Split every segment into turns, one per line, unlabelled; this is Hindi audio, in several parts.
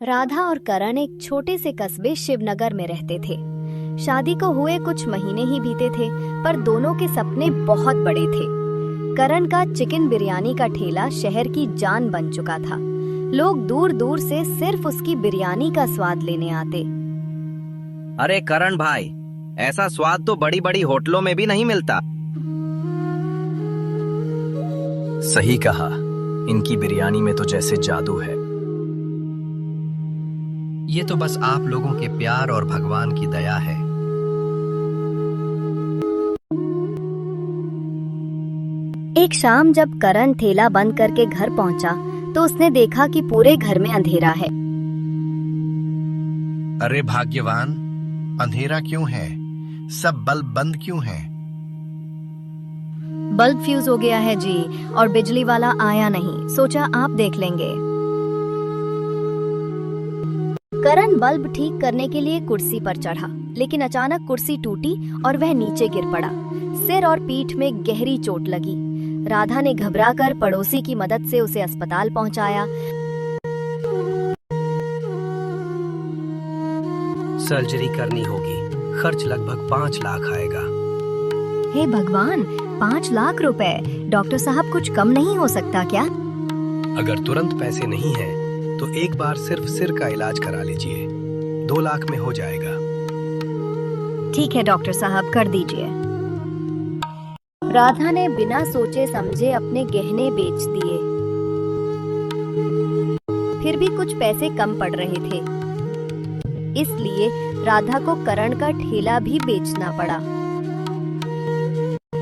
राधा और करण एक छोटे से कस्बे शिवनगर में रहते थे। शादी को हुए कुछ महीने ही बीते थे, पर दोनों के सपने बहुत बड़े थे। करण का चिकन बिरयानी का ठेला शहर की जान बन चुका था। लोग दूर दूर से सिर्फ उसकी बिरयानी का स्वाद लेने आते।
अरे करण भाई, ऐसा स्वाद तो बड़ी बड़ी होटलों में भी नहीं मिलता।
सही कहा, इनकी बिरयानी में तो जैसे जादू है।
ये तो बस आप लोगों के प्यार और भगवान की दया है।
एक शाम जब करण ठेला बंद करके घर पहुंचा, तो उसने देखा कि पूरे घर में अंधेरा है।
अरे भाग्यवान, अंधेरा क्यों है? सब बल्ब बंद क्यों हैं?
बल्ब फ्यूज हो गया है जी, और बिजली वाला आया नहीं। सोचा आप देख लेंगे। करण बल्ब ठीक करने के लिए कुर्सी पर चढ़ा, लेकिन अचानक कुर्सी टूटी और वह नीचे गिर पड़ा। सिर और पीठ में गहरी चोट लगी। राधा ने घबराकर पड़ोसी की मदद से उसे अस्पताल पहुंचाया।
सर्जरी करनी होगी, खर्च लगभग 5 लाख आएगा।
हे भगवान, 5 लाख रुपए! डॉक्टर साहब, कुछ कम नहीं हो सकता क्या?
अगर तुरंत पैसे नहीं हैं, तो एक बार सिर्फ सिर का इलाज करा लीजिए, 2 लाख में हो जाएगा।
ठीक है डॉक्टर साहब, कर दीजिए। राधा ने बिना सोचे समझे अपने गहने बेच दिए। फिर भी कुछ पैसे कम पड़ रहे थे, इसलिए राधा को करण का ठेला भी बेचना पड़ा।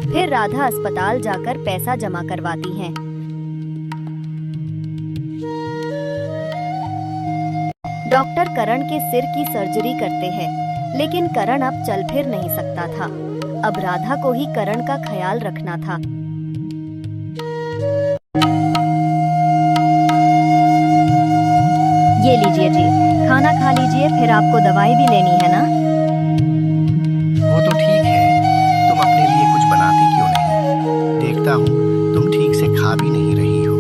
फिर राधा अस्पताल जाकर पैसा जमा करवाती है। डॉक्टर करण के सिर की सर्जरी करते हैं, लेकिन करण अब चल फिर नहीं सकता था। अब राधा को ही करण का ख्याल रखना था। ये लीजिए जी, खाना खा लीजिए, फिर आपको दवाई भी लेनी है ना?
वो तो ठीक है, तुम अपने लिए कुछ बनाती क्यों नहीं? देखता हूँ तुम ठीक से खा भी नहीं रही हो।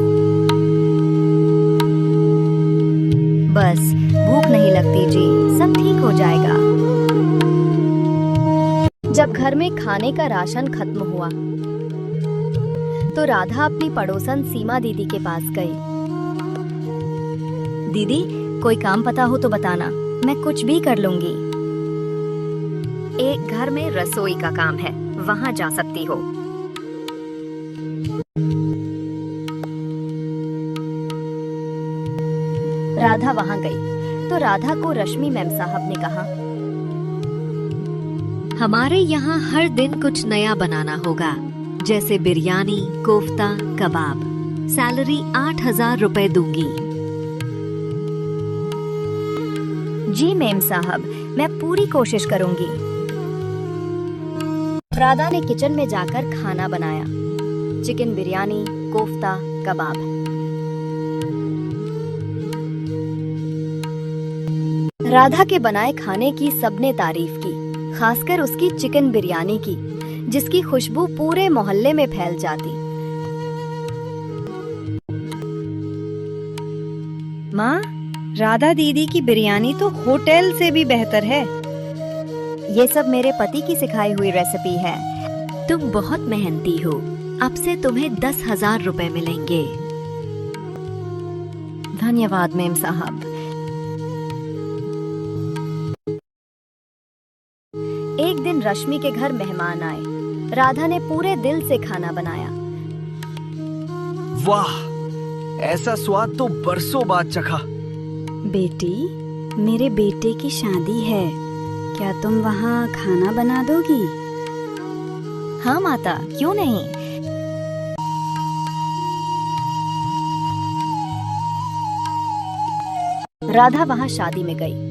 बस भूख नहीं लगती जी, सब ठीक हो जाएगा। जब घर में खाने का राशन खत्म हुआ, तो राधा अपनी पड़ोसन सीमा दीदी के पास गई। दीदी, कोई काम पता हो तो बताना, मैं कुछ भी कर लूंगी। एक घर में रसोई का काम है, वहां जा सकती हो। राधा वहां गई तो राधा को रश्मि मैम साहब ने कहा,
हमारे यहाँ हर दिन कुछ नया बनाना होगा, जैसे बिरयानी, कोफ्ता, कबाब। सैलरी 8,000 रुपए दूंगी।
जी मैम साहब, मैं पूरी कोशिश करूंगी। राधा ने किचन में जाकर खाना बनाया, चिकन बिरयानी, कोफ्ता, कबाब। राधा के बनाए खाने की सबने तारीफ की, खासकर उसकी चिकन बिरयानी की, जिसकी खुशबू पूरे मोहल्ले में फैल जाती। माँ, राधा दीदी की बिरयानी तो होटल से भी बेहतर है। ये सब मेरे पति की सिखाई हुई रेसिपी है।
तुम बहुत मेहनती हो, अब से तुम्हें 10,000 रुपए मिलेंगे।
धन्यवाद मैम साहब। एक दिन रश्मि के घर मेहमान आए। राधा ने पूरे दिल से खाना बनाया।
वाह, ऐसा स्वाद तो बरसों बाद चखा।
बेटी, मेरे बेटे की शादी है, क्या तुम वहाँ खाना बना दोगी?
हाँ माता, क्यों नहीं। राधा वहाँ शादी में गई।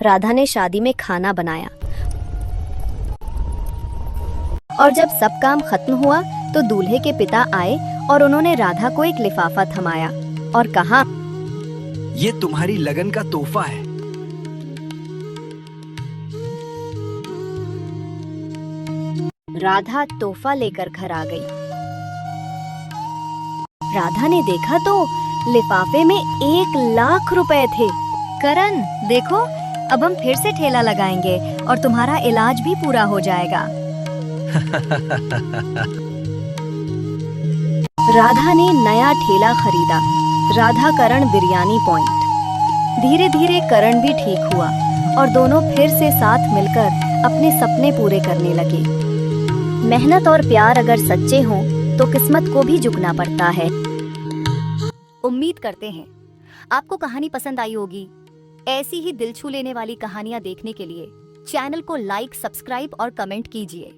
राधा ने शादी में खाना बनाया, और जब सब काम खत्म हुआ तो दूल्हे के पिता आए और उन्होंने राधा को एक लिफाफा थमाया और कहा,
ये तुम्हारी लगन का तोहफा है।
राधा तोहफा लेकर घर आ गई। राधा ने देखा तो लिफाफे में 1 लाख रुपए थे। करण देखो, अब हम फिर से ठेला लगाएंगे और तुम्हारा इलाज भी पूरा हो जाएगा। राधा ने नया ठेला खरीदा, राधा करण बिरयानी पॉइंट। धीरे धीरे करण भी ठीक हुआ और दोनों फिर से साथ मिलकर अपने सपने पूरे करने लगे। मेहनत और प्यार अगर सच्चे हों तो किस्मत को भी झुकना पड़ता है। उम्मीद करते हैं आपको कहानी पसंद आई होगी। ऐसी ही दिल छू लेने वाली कहानियां देखने के लिए चैनल को लाइक, सब्सक्राइब और कमेंट कीजिए।